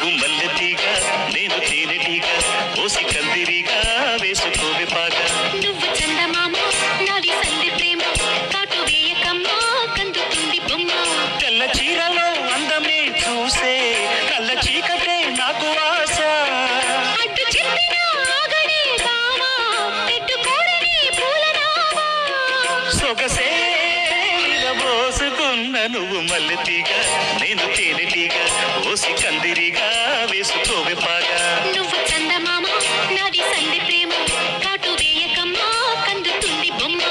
నువ్వు మల్లెతీగా నేను తేనెటీగా ఓసి కందిరిగా వేసుకోవే పాగా నువ్వు చందమామ నాది సంధి ప్రేమ కాటు వేయకమ్మా కందుతుంది బొమ్మ తెల్ల చీరలో అందమే చూసే కళ్ళ చీకటే నాకు ఆశ అడ్డు చెప్పిన ఆగడే బావా పెట్టుకోరని పూలనావా సొగసే విరబోసుకున్న నువ్వు మల్లెతీగా నేను తేనెటీగా ఓసి కందిరిగా వేసుకోవే పాగా నువ్వు చందమామ నాది సంధి ప్రేమ కాటు వేయకమ్మా కందుతుంది బొమ్మ